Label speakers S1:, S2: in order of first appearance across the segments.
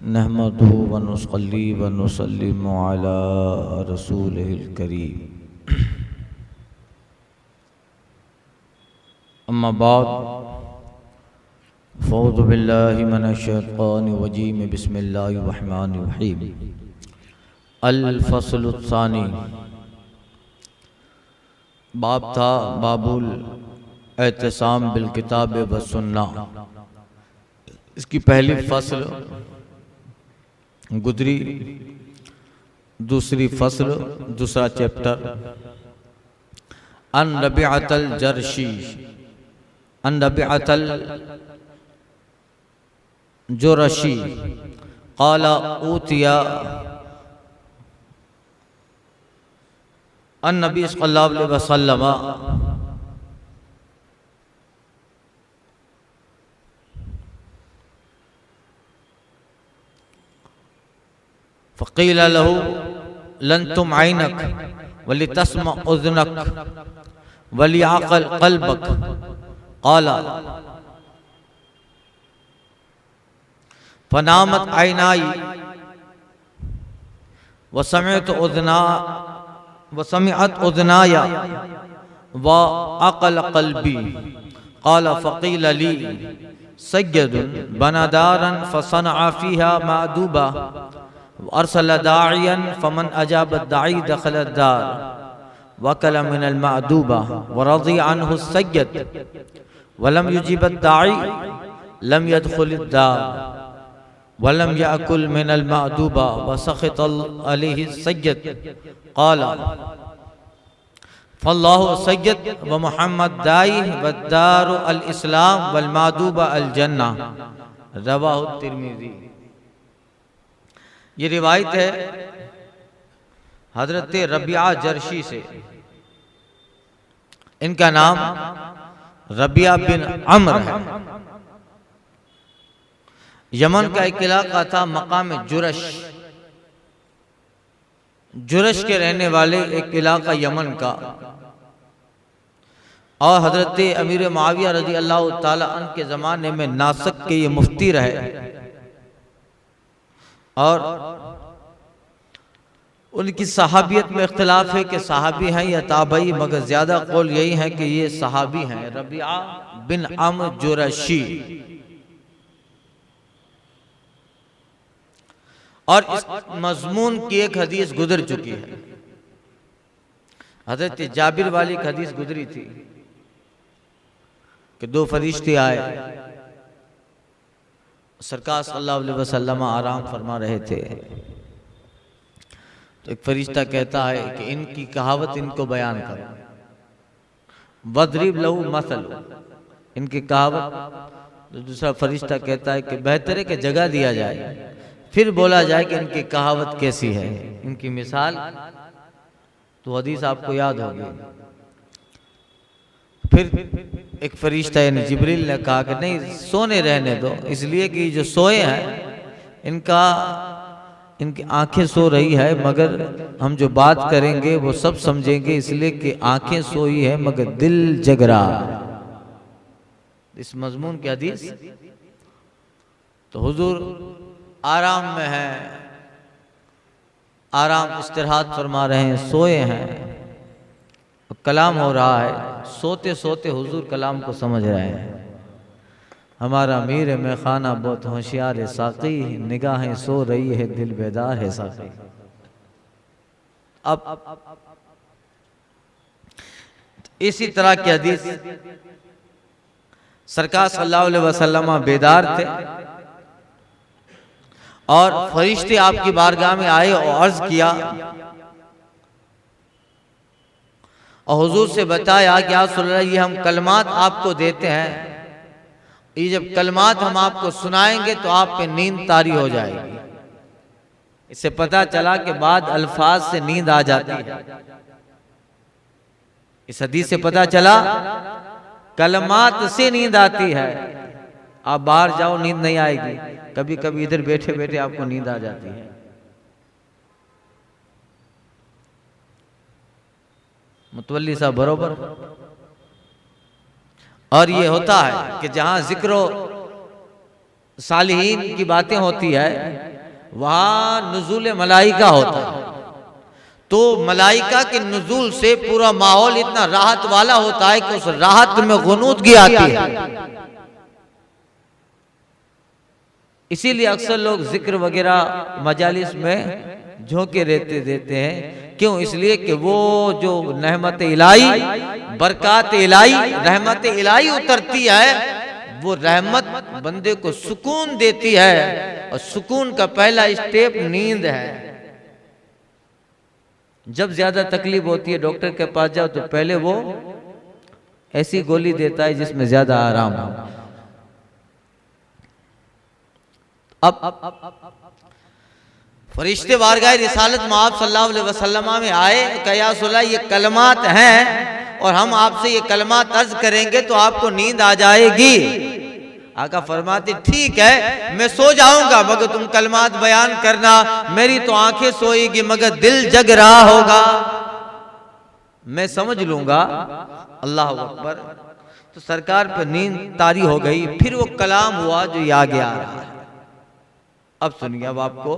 S1: नहमदुहु व नुसल्ली व नुसल्लिमु अला रसूलिहिल करीम। अम्मा बाद फ़ऊज़ु बिल्लाहि मिनश शैतानिर रजीम। बिस्मिल्लाहिर रहमानिर रहीम। अल फ़स्लुस सानी। बाब था बाबुल एहतिसाम बिल किताब व सुन्ना। इसकी पहली फसल गुजरी, दूसरी फसल, दूसरा चैप्टर। अन रबिअतल जरशी, अन रबिअतल जुरशी क़ाला ऊतिया अन नबी सल्लल्लाहु अलैहि वसल्लम फ़क़ील लहू लन तुम आइनक वली तस्मा उज़नक वली अक़ल क़ल्बक क़ाला फ़नामत आइनाई वसमिअत उज़नाया व अक़ल क़ल्बी। क़ाला फ़क़ील ली सय्यदुन बना दारन फ़सनअ फ़ीहा मअदूबा अरसल दाइयन फमन अजाब दाई दखल दार वकल मिनल मअदूबा वरज़ी अन्हु सय्यद वलम युजीब दाई लम यदखुल दार वलम याकुल मिनल मअदूबा वसखत अलैहि सय्यद। क़ाला फल्लाहु सय्यद व मुहम्मद दाई व दारु अल इस्लाम वल मअदूबा अल जन्ना। रवाहु तिर्मिज़ी। ये रिवायत है हजरत रबिया जर्शी से। इनका नाम रबिया बिन अम्र है। यमन का एक इलाका था मकाम जुरश। जुरश के रहने वाले एक इलाका यमन का। और हजरत अमीर मुआविया रज़ी अल्लाह ताला अन्हु के ज़माने में नासक के ये मुफ्ती रहे। और उनकी सहाबियत में इख्तिलाफ है कि सहाबी हैं या ताबई, मगर ज्यादा कौल यही है कि ये सहाबी हैं। रबिया बिन अम्र जुरशी। और इस मजमून की एक हदीस गुजर चुकी है। हजरत जाबिर वाली एक हदीस गुजरी थी कि दो फरिश्ते आए, सरकार सल्लल्लाहु अलैहि वसल्लम आराम फरमा रहे थे। तो एक फरिश्ता कहता है कि इनकी कहावत इनको बयान करो। वद्रिब लहू मसल, इनकी कहावत। तो दूसरा फरिश्ता कहता है कि बेहतर है कि जगह दिया जाए, फिर बोला जाए कि इनकी कहावत कैसी है, इनकी मिसाल। तो हदीस आपको याद होगी। फिर एक फरिश्ता यानी जिब्रील ने कहा कि नहीं, सोने रहने दो, इसलिए कि जो सोए हैं इनकी आंखें सो रही है, मगर हम जो बात करेंगे वो सब समझेंगे, इसलिए कि आंखें सोई है मगर दिल जग रहा है। इस मजमून की हदीस। तो हुजूर आराम में है, आराम इस्तिराहत फरमा रहे हैं, सोए हैं, कलाम हो रहा है। सोते सोते हुजूर कलाम को समझ रहे हैं। हमारा मीर में खाना बहुत होशियार है साकी, निगाहें सो रही है दिल बेदार है साकी। अब इसी तरह की हदीस सरकार सल्लल्लाहु अलैहि वसल्लम बेदार थे और फरिश्ते आपकी बारगाह में आए और अर्ज किया और हुजूर से बताया कि या रसूलल्लाह, ये हम कलमात आपको देते हैं, ये जब कलमात हम आपको सुनाएंगे तो आप पे नींद तारी हो जाएगी। इससे पता चला कि बाद अल्फाज से नींद आ जाती है। इस हदीस से पता चला कलमात से नींद आती है। आप बाहर जाओ नींद नहीं आएगी, कभी कभी इधर बैठे बैठे आपको नींद आ जाती है। मुतवल्ली साहब बरोबर। और ये होता है कि जहां जिक्र सालिहीन की बातें होती है वहां नुज़ूल मलाइका होता है। तो मलाइका के नुज़ूल से पूरा माहौल इतना राहत वाला होता है कि उस राहत में गुनूदगी आती है। इसीलिए अक्सर लोग जिक्र वगैरह मजालिस में झोंके देते हैं। क्यों? इसलिए कि वो जो रहमत इलाही, बरकत इलाही, रहमत इलाही उतरती है, वो रहमत बंदे को सुकून देती है। और सुकून का पहला स्टेप नींद है। जब ज्यादा तकलीफ होती है डॉक्टर के पास जाओ तो पहले वो ऐसी गोली देता है जिसमें ज्यादा आराम हो। अब फरिश्ते वारगाह रिसालत में आप सल्लल्लाहु अलैहि वसल्लम में आए, कया सुला ये कलमात हैं और हम आपसे ये कलमात अर्ज करेंगे तो आपको नींद आ जाएगी। आका फरमाते ठीक है मैं सो जाऊंगा मगर तुम कलमात बयान करना। मेरी तो आंखें सोएगी मगर दिल जग रहा होगा, मैं समझ लूंगा। अल्लाह अकबर। तो सरकार पर नींद तारी हो गई। फिर वो कलाम हुआ जो ये आगे आ रहा है। अब सुनिए, अब आपको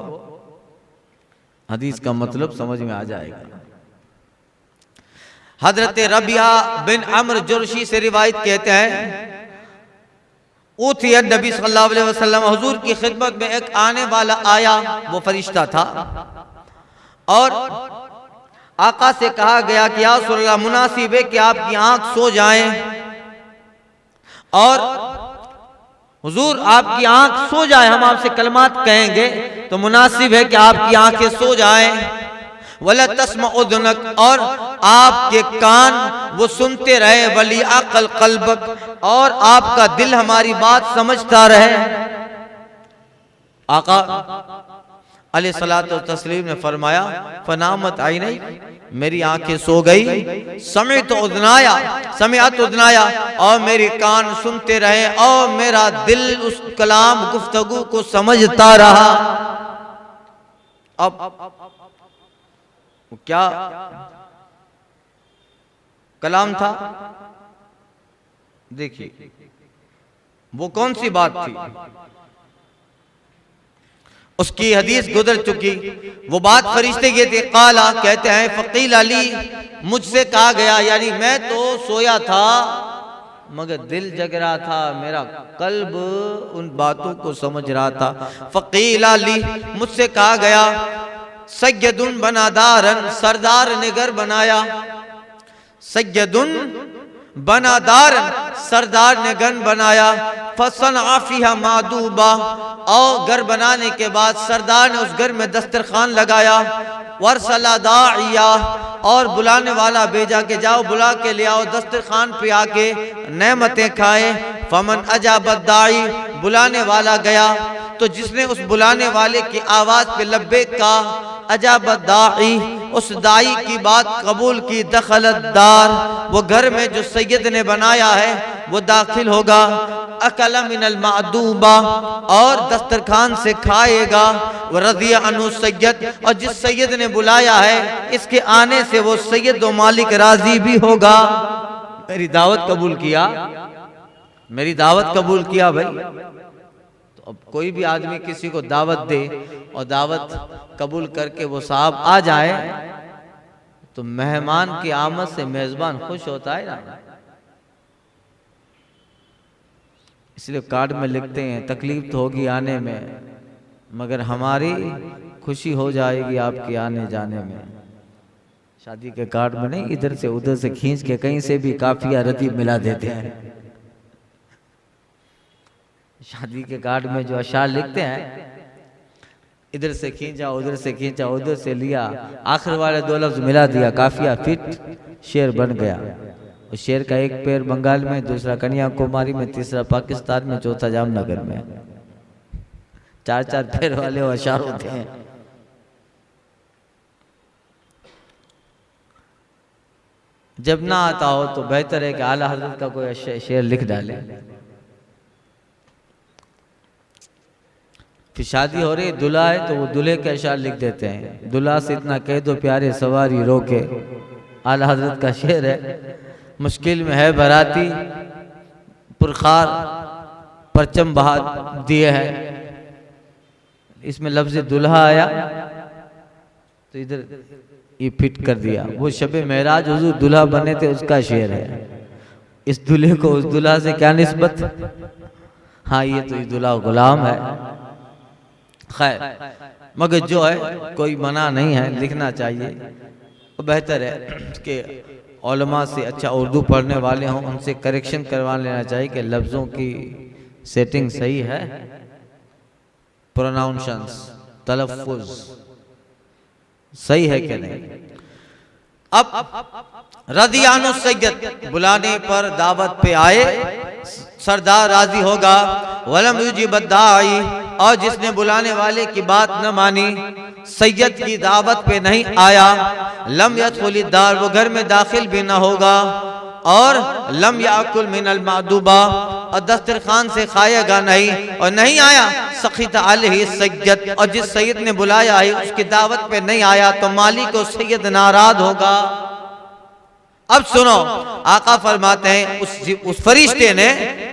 S1: हदीस का मतलब समझ में आ जाएगा। हजरत रबिया बिन अम्र जुर्शी से रिवायत कहते हैं, उतिया नबी सल्लल्लाहु अलैहि वसल्लम, हुजूर की खिदमत में एक आने वाला आया, वो फरिश्ता था। और आका से कहा गया कि या रसूल अल्लाह मुनासिब है कि आपकी आंख सो जाए। और हुजूर आपकी आंख सो जाए, हम आपसे कलमात कहेंगे तो मुनासिब है कि आपकी आंखें सो जाएं। वला तस्मा उदनक, और आपके कान वो सुनते रहे। वली अकल कल्बक, और आपका दिल हमारी बात समझता रहे। आका अलैहिस्सलातु तस्लीम ने फरमाया, फनामत आईनी, मेरी आंखें सो गई। समिअत उदनाया, और मेरे कान सुनते रहे और मेरा दिल उस कलाम गुफ्तगू को समझता रहा। अब क्या कलाम था? देखिए वो कौन सी बात थी, उसकी हदीस गुजर चुकी। वो बात फरिश्ते ये थे, काला कहते हैं, फकील अली, मुझसे कहा गया, यानी मैं तो सोया था मगर दिल जग रहा था, मेरा कल्ब उन बातों को समझ रहा था। फकील अली, मुझसे कहा गया, सय्यदुन बनादारन, सरदार ने घर बनाया। सय्यदुन बनादारन, सरदार ने घर बनाया। फसन आफिया मादूबा, और घर बनाने के बाद सरदार ने उस घर में दस्तरखान लगाया। वरसला दाइया, और बुलाने वाला भेजा के जाओ बुला के ले आओ, दस्तरखान पे आके नेमतें खाए। फमन अजाबत दाई, बुलाने वाला गया तो जिसने उस बुलाने वाले की आवाज पे लब्बैक का, अजाबत दाई, उस दाई की बात कबूल की, दखलत दार, वो घर में जो सैयद ने बनाया है वो दाखिल होगा। अकल मिनल मादूबा, और दस्तरखान से खाएगा। वो रज़िया अनु सैयद, और जिस सैयद ने बुलाया है इसके आने से वो सैयद व मालिक राजी भी होगा। मेरी दावत कबूल किया, मेरी दावत कबूल किया भाई। तो अब कोई भी आदमी किसी को दावत दे और दावत कबूल करके वो साहब आ जाए तो मेहमान की आमद से मेजबान खुश होता है ना। इसलिए कार्ड में लिखते हैं, तकलीफ तो होगी आने में मगर हमारी खुशी हो जाएगी आपके आने जाने में। शादी के कार्ड में नहीं, इधर से उधर से खींच के कहीं से भी काफिया रतीब मिला देते हैं। शादी के कार्ड में जो अशार लिखते हैं, इधर से खींचा उधर से खींचा उधर से लिया, आखिर वाले दो लफ्ज मिला दिया, काफिया फिट शेर बन गया। और शेर का एक पैर बंगाल में, दूसरा कन्याकुमारी में, तीसरा पाकिस्तान में, चौथा जामनगर में। चार चार पैर वाले अशार होते हैं। जब ना आता हो तो बेहतर है कि आला हजरत का कोई शेर लिख डाले। फिर शादी हो रही, दुल्हा है तो वो दूल्हे के अशार लिख देते हैं। दुल्हा से इतना कह दो प्यारे सवारी रोके, आला हजरत का शेर है। मुश्किल में है बराती, पुरखार परचम बहा दिए है, इसमें लफ्ज़ दुल्हा आया तो इधर ये फिट कर दिया। वो शबे महराज हुजूर दुल्हा बने थे उसका शेर है। इस दूल्हे को उस दुल्हा से क्या निस्बत? हाँ ये तो इस दुल्हा गुलाम है। खैर, मगर जो है कोई मना नहीं है, लिखना चाहिए। तो बेहतर है कि उलमा से अच्छा उर्दू पढ़ने वाले हों, उनसे करेक्शन करवा लेना चाहिए कि लफ्ज़ों की सेटिंग सही है, प्रोनाउंशंस, तलफ़ुज़ सही है कि नहीं। अब रदियानु सैयद बुलाने पर दावत पे आए, सरदार राजी होगा। वलम युजिब दाई, और जिसने बुलाने वाले की बात न मानी, सैयद की दावत पे नहीं आया, लम यदखुल दार, वो घर में दाखिल भी न होगा। और लम याकुल मिनल मादुबा, और दस्तरखान से खाएगा नहीं, और नहीं आया सखीत अलैहि सैयद, और जिस सैयद ने बुलाया है उसकी दावत पे नहीं आया तो मालिक और सैयद नाराज होगा। अब सुनो, आका फरमाते हैं उस फरिश्ते ने,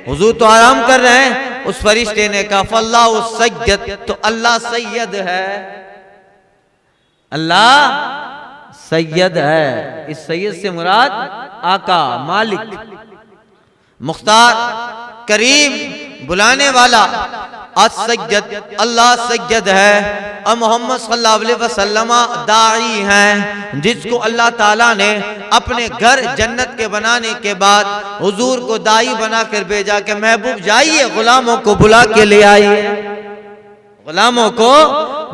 S1: हुजूर तो आराम कर रहे हैं, उस फरिश्ते ने कहा फल्लाहु सैयद, तो अल्लाह सैयद है, अल्लाह सैयद है। इस सैयद से मुराद आका, मालिक, मुख्तार, करीम, बुलाने वाला। सैयद, अल्लाह सैयद है। और मोहम्मद सल्लल्लाहु अलैहि वसल्लम दाई हैं, जिसको अल्लाह ताला ने अपने घर जन्नत के बनाने के बाद हुजूर को दाई बनाकर भेजा कि महबूब जाइए गुलामों को बुला के ले आइए, गुलामों को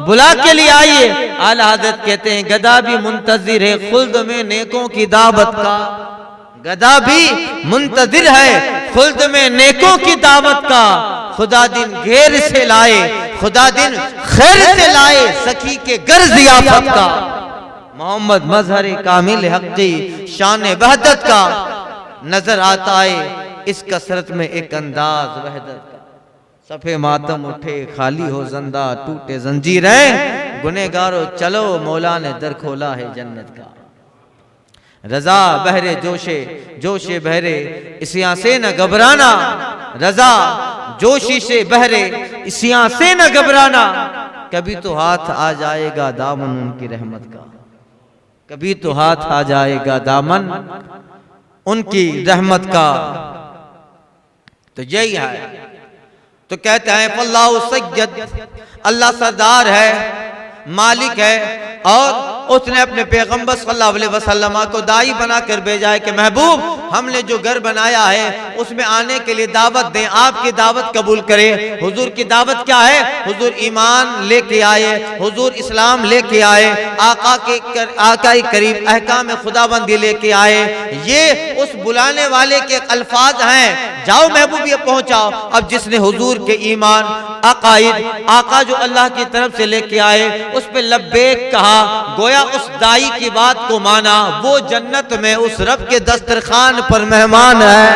S1: बुला के लिए आइए। आला हज़रत कहते हैं गदा भी मुंतजिर है खुल्द में नेकों की दावत का, गदा भी मुंतजिर है खुल्द में नेकों की दावत का। खुदा दिन घेर से लाए, खुदा दिन खैर से लाए, सखी के घर ज़ियाफत का। मोहम्मद मजहर कामिल हक़ी शान वहदत का नजर आता है इस कसरत में एक अंदाज वहदत का। सफे मातम उठे खाली हो जिंदा, टूटे जंजीरें गुनेगारो चलो, मौला ने दर खोला है जन्नत का। रजा बहरे जोशे, जोशे बहरे इसिया से न घबराना, रजा जोशी से बहरे इसिया से न घबराना। कभी तो हाथ आ जाएगा दामन उनकी रहमत का, कभी तो हाथ आ जाएगा दामन उनकी रहमत का। तो यही है। तो कहते हैं फल्लाहु सैयद, अल्लाह सरदार है, मालिक है, और उसने अपने पैगंबर सल्लल्लाहु अलैहि वसल्लम को दाई बनाकर भेजा है कि महबूब हमने जो घर बनाया है उसमें आने के लिए दावत दें, आपकी दावत कबूल करें। हुजूर की दावत क्या है? हुजूर ईमान लेके आए, हुजूर इस्लाम लेके आए, आका करीम अहकाम खुदाबंदी लेके आए। ये उस बुलाने वाले के अल्फाज हैं, जाओ महबूब ये पहुंचाओ। अब जिसने हुजूर के ईमान, अकाइद, आका जो अल्लाह की तरफ से लेके आए उस पे लब्बैक कहा, गोया उस दाई की बात को माना, वो जन्नत में उस रब के दस्तरखान पर मेहमान है।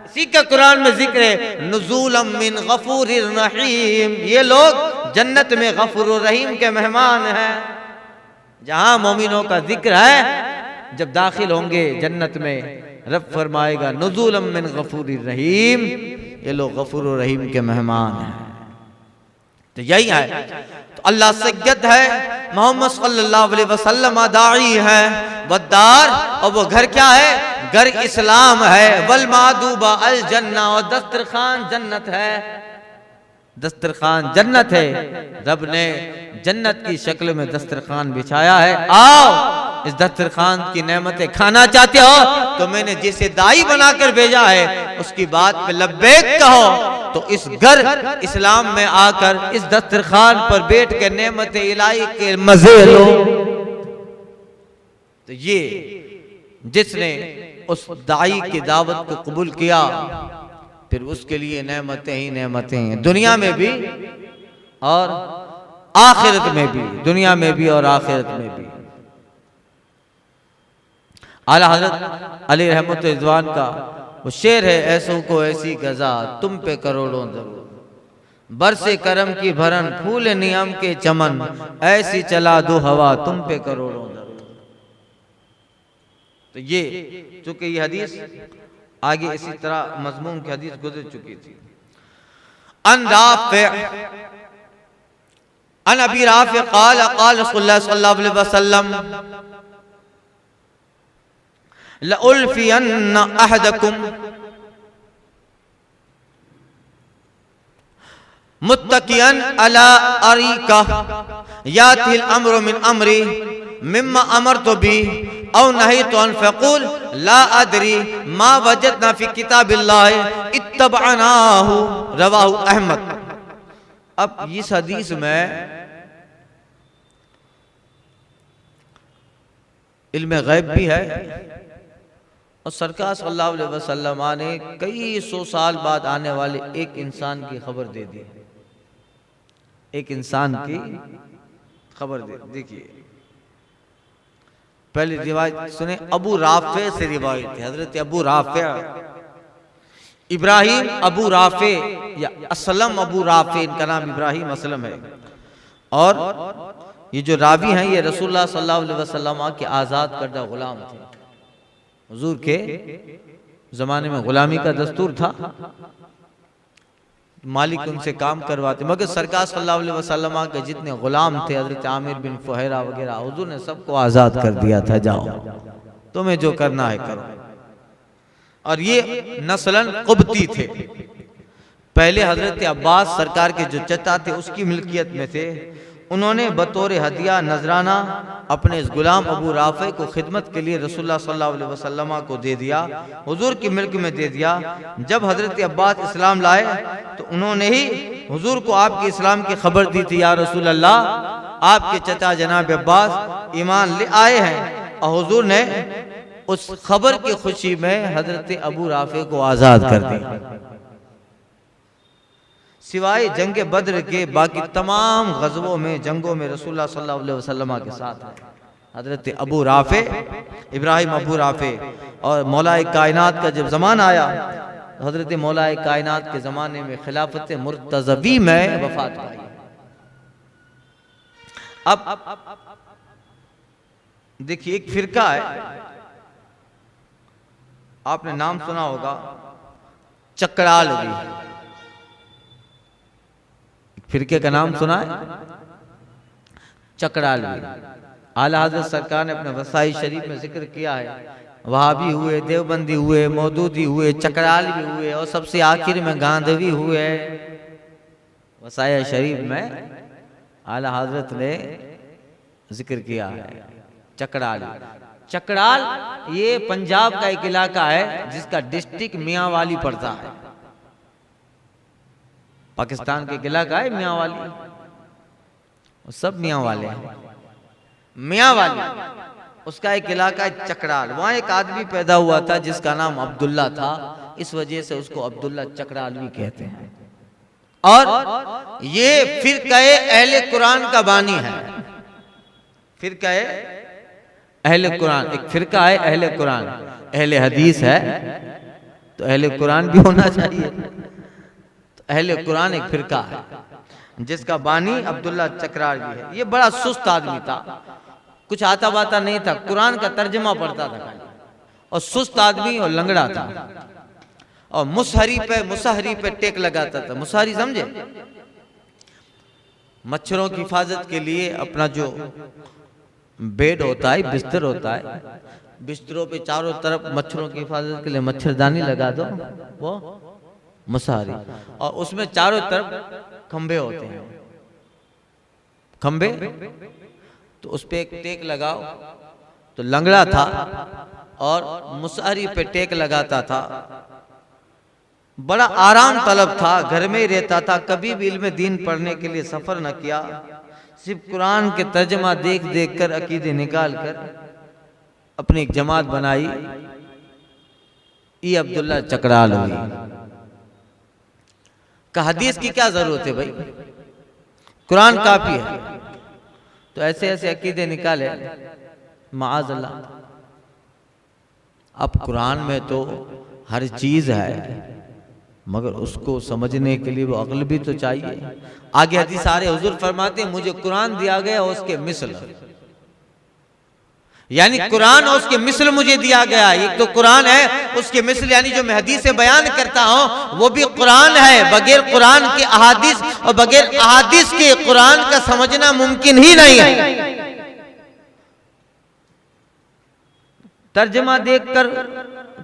S1: इसी का कुरान में जिक्र है, नुज़ूलम मिन गफूरिर रहीम, ये लोग जन्नत में गफूर रहीम के मेहमान हैं। जहां मोमिनों का जिक्र है, जब दाखिल होंगे जन्नत में रब फरमाएगा नुज़ूलम मिन गफूरिर रहीम, ये लोग गफूर रहीम के मेहमान हैं। तो यही है। तो अल्लाह सैयद है, मोहम्मद सल्लल्लाहु अलैहि वसल्लम दाई है, वद्दार, और वो घर क्या है? घर इस्लाम है। वल मादूबा अल जन्ना, और दस्तरखान जन्नत है, दस्तरखान जन्नत है। रब ने जन्नत की शक्ल में दस्तरखान बिछाया है। आओ इस दस्तरखान की नेमतें खाना चाहते हो तो मैंने जिसे दाई बनाकर भेजा है उसकी बात पे लब्बैक कहो। तो इस घर इस्लाम में आकर इस दस्तरखान पर बैठ कर नेमत इलाही के मजे लो। तो ये जिसने उस दाई की दावत को कबूल किया, फिर उसके लिए नेमतें ही नेमतें हैं, दुनिया में भी और आखिरत में भी, दुनिया में भी और आखिरत में भी। आला हज़रत अली रहमत रिज़वान का वो शेर है, ऐसों को ऐसी गजा तुम पे करोड़ों जरूर, बरसे करम की भरन फूल नियम के चमन, ऐसी चला दो हवा तुम पे करोड़ों जरूर। तो ये चूंकि ये हदीस आगे इसी तरह मजमून की हदीस गुजर चुकी थी। अन राफ़े अन अबी राफ़ि क़ाल क़ाल रसूलुल्लाह सल्लल्लाहु अलैहि वसल्लम लउल्फ़ियन्ना अहदकुम मुत्तकियन अला अरीका यातिल अम्रु मिन अमरी मिम्मा अमरतु बि औ नहीतु अन फ़क़ूल ला अदरी मा वजदना फ़ी किताबिल्लाहि इत्तबअनाहु रवाहु अहमद। अब इस हदीस में इल्म गैब भी है और सरकार सल्लल्लाहु अलैहि वसल्लम ने कई सौ साल बाद आने वाले एक इंसान की खबर दे दी। एक इंसान की खबर दे। देखिए पहली रिवायत सुने, अबू राफ़े से रिवायत है। हजरत अबू राफ़े इब्राहिम अबू राफ़े या असलम अबू राफ़े, इनका नाम इब्राहिम असलम है। और ये जो रावी हैं ये रसूलुल्लाह सल्लल्लाहु अलैहि वसल्लम के आज़ाद करदा गुलाम थे। हुजूर के ज़माने में गुलामी का दस्तूर था, मालिक उनसे काम करवाते, मगर सरकार सल्लल्लाहु अलैहि वसल्लम के जितने गुलाम थे, हज़रत आमिर बिन फुहैरा वगैरह, हुजूर ने सबको आज़ाद कर दिया था, जाओ तुम्हें जो करना है करो। और ये नस्लन कुब्ती थे। पहले हज़रत अब्बास सरकार के जो चचा थे उसकी मिल्कियत में थे। उन्होंने बतौर हदिया नजराना अपने इस गुलाम अबू राफ़े को खिदमत के लिए रसूलुल्लाह सल्लल्लाहु अलैहि वसल्लम को दे दिया, हुजूर की मिल्क में दे दिया। जब हजरत अब्बास इस्लाम लाए तो उन्होंने ही हुजूर को आपके इस्लाम की खबर दी थी, या रसूल अल्लाह आपके चचा जनाब अब्बास ईमान ले आए हैं। और हुजूर ने उस खबर की खुशी में हजरत अबू राफ़े को आज़ाद कर दिया। सिवाय जंग बद्र के बाकी तमाम गज़वों में, जंगों में रसूलुल्लाह सल्लल्लाहु अलैहि वसल्लम के साथ है हजरत अबू राफ़े, इब्राहिम अबू राफ़े। और मौलाए कायनात का जब ज़माना आया, हजरत मौलाए कायनात के ज़माने में खिलाफत मुर्तज़वी में वफ़ात पाई। अब देखिए एक फिरका है, आपने नाम सुना होगा चकड़ालवी। फिरके का नाम सुना है चकड़ालवी। आला हज़रत सरकार ने अपने वसाई शरीफ में जिक्र किया है, वहाबी हुए, देवबंदी हुए, मौदूदी हुए, चकड़ालवी हुए और सबसे आखिर में गांधवी हुए। वसाई शरीफ में आला हज़रत ने जिक्र किया है चकड़ालवी। चकड़ाल ये पंजाब का एक इलाका है जिसका डिस्ट्रिक्ट मियांवाली पड़ता है। पाकिस्तान के इलाका है मियांवाली, सब मियाँ वाले हैं। मियांवाली उसका एक इलाका है चकड़ाल। वहां एक आदमी पैदा हुआ था जिसका नाम अब्दुल्ला था, इस वजह से उसको अब्दुल्ला चकड़ालवी कहते हैं। और ये फिरक़े अहले कुरान का बानी है। फिरक़े अहले कुरान, एक फिरका है अहले कुरान, अहले हदीस है तो अहले कुरान भी होना चाहिए। तो अहले कुरान एक फिरका है जिसका बानी अब्दुल्ला चकड़ालवी है। ये बड़ा सुस्त आदमी था, कुछ आता बाता नहीं था, कुरान का तर्जमा पढ़ता था और सुस्त आदमी और लंगड़ा था। और मुसहरी पे टेक लगाता था। मुसहरी समझे? मच्छरों की हिफाजत के लिए अपना जो बेड होता है, बिस्तर होता है, बिस्तरों पे चारों तरफ मच्छरों की हिफाजत के लिए मच्छरदानी लगा दो, वो मुसहरी। और उसमें चारों तरफ खंबे होते हैं, खंबे, तो उस पे एक टेक लगाओ। तो लंगड़ा था और मुसहरी पे टेक लगाता था, बड़ा आराम तलब था, घर में ही रहता था, कभी भी इल्म दीन पढ़ने के लिए सफर न किया, सिर्फ कुरान के तर्जमा देख देख कर अकीदे निकाल कर अपनी एक जमात बनाई। ये अब्दुल्ला चकड़ालवी का हदीस की क्या जरूरत है भाई, कुरान काफी है। तो ऐसे ऐसे अकीदे निकाले माअज़ल्लाह। अब कुरान में तो हर चीज है, मगर उसको समझने के लिए वो अक्ल भी तो चाहिए। आगे हदीस आ रहे, हुजूर फरमाते हैं मुझे कुरान दिया गया उसके मिसल, यानी कुरान और उसके मिसल मुझे दिया गया। एक तो कुरान है, उसके मिसल यानी जो मैं हदीस से बयान करता हूं वो भी कुरान है। बगैर कुरान के अहादीस और बगैर अहादीस के कुरान का समझना मुमकिन ही नहीं है। तर्जमा देखकर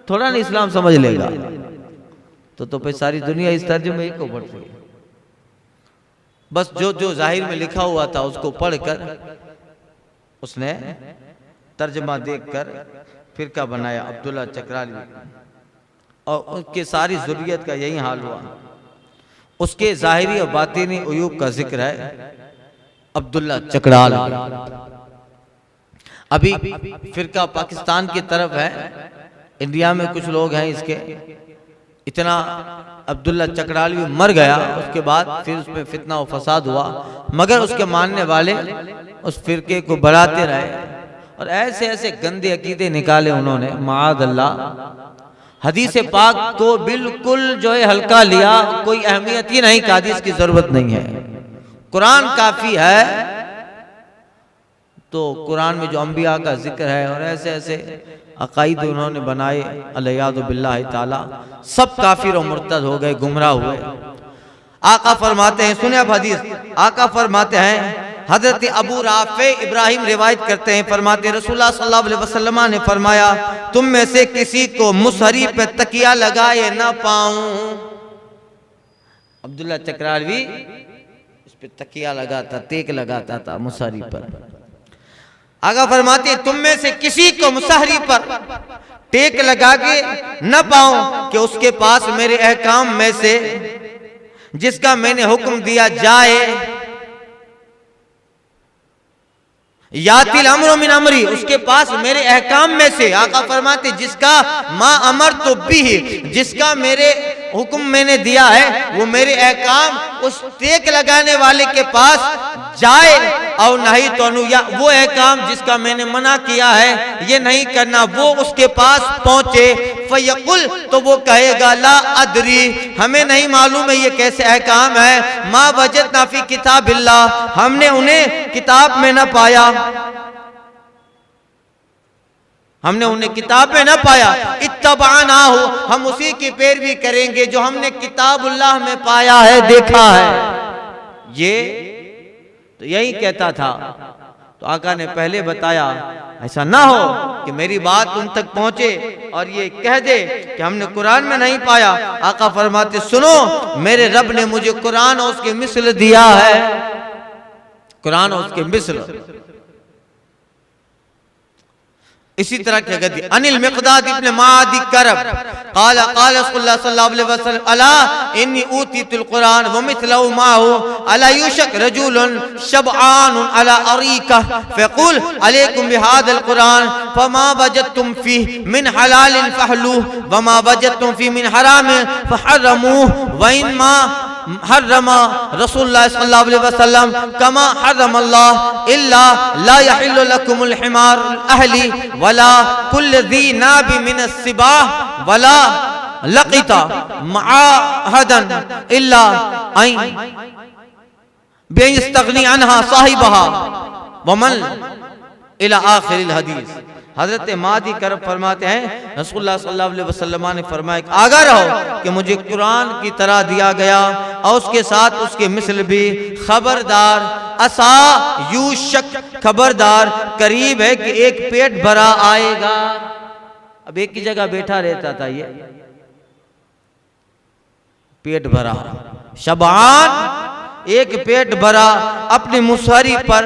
S1: थोड़ा नहीं इस्लाम समझ लेगा, तो फिर सारी दुनिया इस तर्जुमे को पढ़ती है। बस जो जाहिर में लिखा हुआ था उसको पढ़कर उसने तर्जमा देखकर फिरका बनाया अब्दुल्ला चकराली, और उसके सारी ज़ुर्रियत का यही हाल हुआ। उसके ज़ाहिरी और बातिनी उयूब का जिक्र है अब्दुल्ला चकराल। अभी फिरका पाकिस्तान की तरफ है, इंडिया में कुछ लोग हैं इसके। इतना अब्दुल्ला चकरालवी मर गया, उसके बाद फिर उसमें फितना और फसाद हुआ, मगर उसके मानने वाले उस फिरके को बढ़ाते रहे और ऐसे ऐसे गंदे अकीदे निकाले उन्होंने, माअद अल्लाह। हदीस पाक को बिल्कुल जो है हल्का लिया, कोई अहमियत ही नहीं, हदीस की जरूरत नहीं है, कुरान काफी है। तो कुरान में जो अंबिया का जिक्र है और ऐसे ऐसे अकाईद उन्होंने बनाए अलैयादु बिल्लाहि ताला, सब काफिर और मुर्तद हो गए, गुमराह हुए। आका फरमाते हैं, सुने अब हदीस, आका फरमाते हैं, हजरत अबू राफे इब्राहिम रिवायत करते हैं, फरमाते रसूलुल्लाह सल्लल्लाहु अलैहि वसल्लम ने फरमाया, तुम में से किसी को मुसहरी पे तकिया लगाए ना पाऊं। अब्दुल्ला चकरालवी इस पे तकिया लगाता, तेक लगाता था मुसहरी पर। आगा फरमाते तुम में से किसी को मुसहरी पर टेक लगा के न पाऊं कि उसके पास मेरे अहकाम में से जिसका मैंने हुक्म दिया जाए, यातिल अमरो मिन अमरी, उसके पास मेरे अहकाम में से, आका फरमाते जिसका मा अमर तो भी, जिसका मेरे हुक्म मैंने दिया है वो मेरे अहकाम उस टेक लगाने वाले के पास जाए, और नहीं तो या वो अहकाम जिसका मैंने मना किया है ये नहीं करना, वो उसके पास पहुंचे, फयकुल, तो वो कहेगा ला अदरी, हमें नहीं मालूम है ये कैसे अहकाम है, मा वजदना फी किताबिल्लाह, हमने उन्हें किताब में न पाया, हमने उन्हें किताब में न पाया, इत्तबाना हो, हम उसी की पैरवी करेंगे जो हमने किताबुल्लाह में पाया है, देखा है। ये तो यही कहता था। तो आका ने पहले बताया ऐसा ना हो कि मेरी बात उन तक पहुंचे और ये कह दे कि हमने कुरान में नहीं पाया। आका फरमाते सुनो, मेरे रब ने मुझे कुरान और उसके मिसल दिया है, कुरान और उसके मिसल। इसी तरह की गति अनिल मिक़दाद इब्न मादी करब क़ाल क़ाल रसूलुल्लाह सल्लल्लाहु अलैहि वसल्लम अला इन्नी ऊतीतुल कुरान व मिथलहु माहु अला युशक रजुलन शबआन अला अरीका फयक़ूल अलैकुम बिहादल कुरान फमा वजदतुम फीह मिन हलालिन फहलू व मा वजदतुम फीह मिन हरामिन फहर्रमूह व इन मा हर्रमा रसूलुल्लाह सल्लल्लाहु अलैहि वसल्लम कमा हर्रमल्लाह इल्ला ला यहिल्लु लकुमुल हिमार अहली वला कुल्ल ज़ी नाबि मिनस सिबाह वला लक़िता मआहदन इल्ला अन बेयस्तगनी अनहा साहिबहा वमन इला आखिरिल हदीस। हजरत मादी करब फरमाते हैं रसूलुल्लाह सल्लल्लाहु अलैहि वसल्लम ने फरमाया आगा रहो कि मुझे कुरान की तरह दिया गया और उसके साथ उसके मिसल भी, खबरदार असा यूशक, खबरदार करीब है कि एक पेट भरा आएगा। अब एक की जगह बैठा रहता था ये, पेट भरा, शबान एक पेट भरा अपनी मुसहरी पर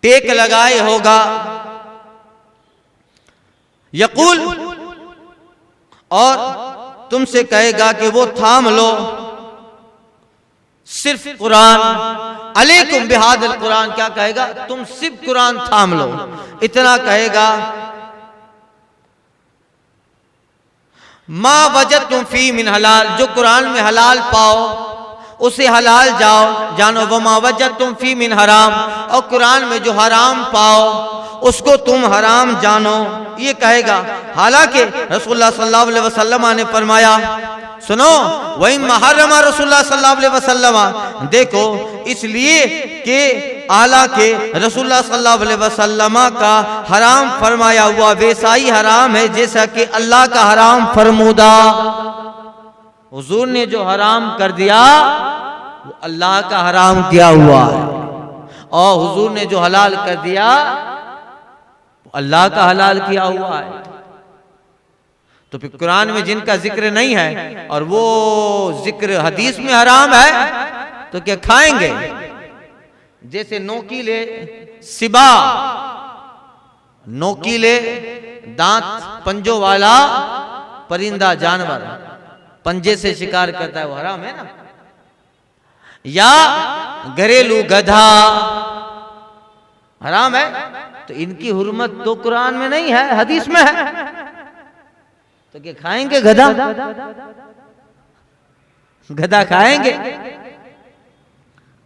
S1: टेक लगाए होगा, यकूल, और तुमसे कहेगा कि वो थाम लो सिर्फ कुरान, अलैकुम बिहादिल कुरान, क्या कहेगा तुम सिर्फ कुरान थाम लो, इतना कहेगा। मा वजदतुम फी मिन हलाल, जो कुरान में हलाल पाओ उसे हलाल जानो, वमा वजदतुम फी मिन हराम, और कुरान में जो हराम पाओ उसको तुम हराम जानो, ये कहेगा। हालांकि रसूलुल्लाह सल्लल्लाहु अलैहि वसल्लम ने फरमाया सुनो, वही महर्रमा रसूलुल्लाह सल्लल्लाहु अलैहि वसल्लम, देखो इसलिए कि आला के रसूलुल्लाह सल्लल्लाहु अलैहि वसल्लम का हराम फरमाया हुआ वैसा ही हराम है जैसा कि अल्लाह का हराम फरमूदा। हुजूर ने जो हराम कर दिया वो अल्लाह का हराम किया हुआ है, और हुजूर ने जो हलाल कर दिया वो अल्लाह का हलाल किया हुआ है। तो फिर कुरान में जिनका जिक्र नहीं है और वो जिक्र हदीस में हराम है तो क्या खाएंगे? जैसे नोकीले सिबा, नोकीले दांत पंजों वाला परिंदा जानवर पंजे से शिकार करता है, वो हराम है ना। या घरेलू गधा हराम है, तो इनकी हुर्मत तो कुरान में नहीं है, हदीस में है, तो क्या खाएंगे गधा? गधा खाएंगे?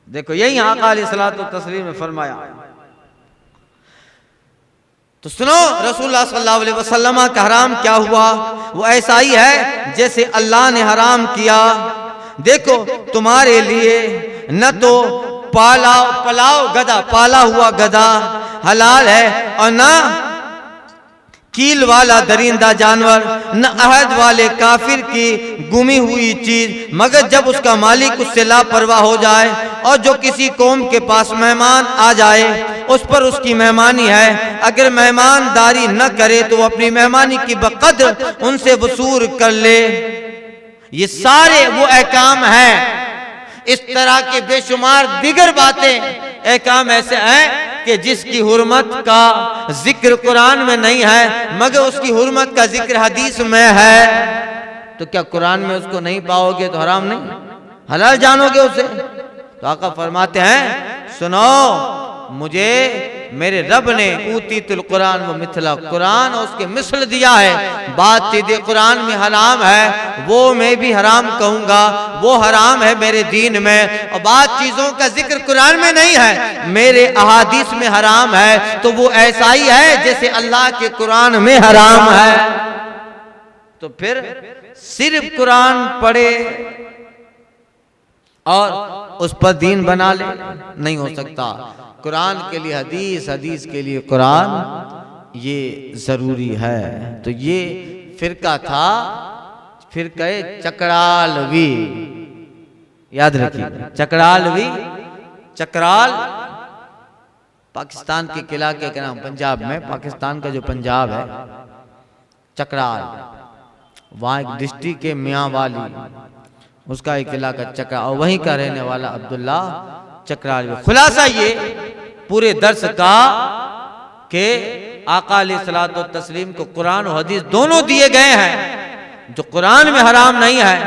S1: देखो यही आका अलैहिस्सलातु तस्लीम में फरमाया। तो सुनो रसूलुल्लाह सल्लल्लाहु अलैहि वसल्लम का हराम क्या हुआ, वो ऐसा ही है जैसे अल्लाह ने हराम किया। देखो तुम्हारे लिए न तो पलाव गधा, पाला हुआ गधा हलाल है, और न कील वाला दरिंदा जानवर, न अहद वाले काफिर की गुमी हुई चीज, मगर जब उसका मालिक उससे लापरवाह हो जाए और जो किसी कौम के पास मेहमान आ जाए उस पर उसकी मेहमानी है, अगर मेहमानदारी न करे तो वो अपनी मेहमानी की बकद्र उनसे वसूल कर ले। ये सारे वो अहकाम हैं। इस तरह के बेशुमार दिगर बातें अहकाम ऐसे हैं कि जिसकी हुर्मत का जिक्र कुरान में नहीं है मगर उसकी हुर्मत का जिक्र हदीस में है। तो क्या कुरान में उसको नहीं पाओगे तो हराम नहीं, हलाल जानोगे उसे? तो आका फरमाते हैं सुनो, मुझे मेरे रब ने ऊतीतुल कुरान व मिथला, कुरान और उसके मिसल दिया है। बात चीज़ें कुरान में हराम है वो मैं भी हराम कहूंगा, वो हराम है मेरे दीन में, और बात चीजों का जिक्र कुरान में नहीं है मेरे अहादीस में हराम है, तो वो ऐसा ही है जैसे अल्लाह के कुरान में हराम है। तो फिर सिर्फ कुरान पढ़े और उस पर दीन बना ले, नहीं हो सकता। कुरान के लिए हदीस, हदीस के लिए कुरान, ये जरूरी है। तो ये फिरका था, फिरका चकरालवी, याद रखिए चकरालवी। चकराल पाकिस्तान के इलाके का नाम, पंजाब में, पाकिस्तान का जो पंजाब है चकराल, वहाँ एक डिस्ट्रिक्ट है मियांवाली, उसका एक इलाका चकरा, और वहीं का रहने वाला अब्दुल्ला चकरालवी। खुलासा ये पूरे दर्स का के आका अलैहिस्सलातु तस्लीम को कुरान और हदीस दोनों दिए गए हैं। जो कुरान में हराम नहीं है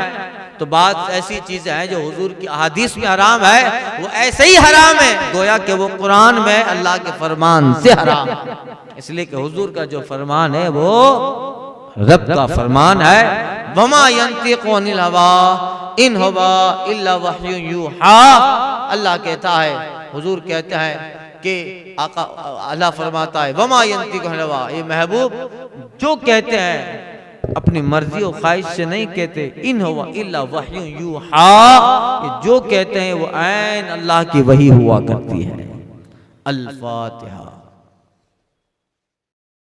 S1: तो बात ऐसी चीजें हैं जो हुजूर की अहादीस में हराम है वो ऐसे ही हराम है गोया कि वो कुरान में अल्लाह के फरमान से हराम है। इसलिए कि हुजूर का जो फरमान है वो रब का फरमान है। वमा यंतिकु अनिल हवा इन हुवा इल्ला वह्युन यूहा। अल्लाह कहता है, हुजूर कहते हैं कि आका अल्लाह फरमाता है वमा यंतिकु अनिल हवा, ये महबूब जो कहते हैं अपनी मर्जी और ख्वाहिश से नहीं कहते, इन हुवा इल्ला वह्युन यूहा, ये जो कहते हैं वो ऐन अल्लाह की वही हुआ करती है। अल फातिहा।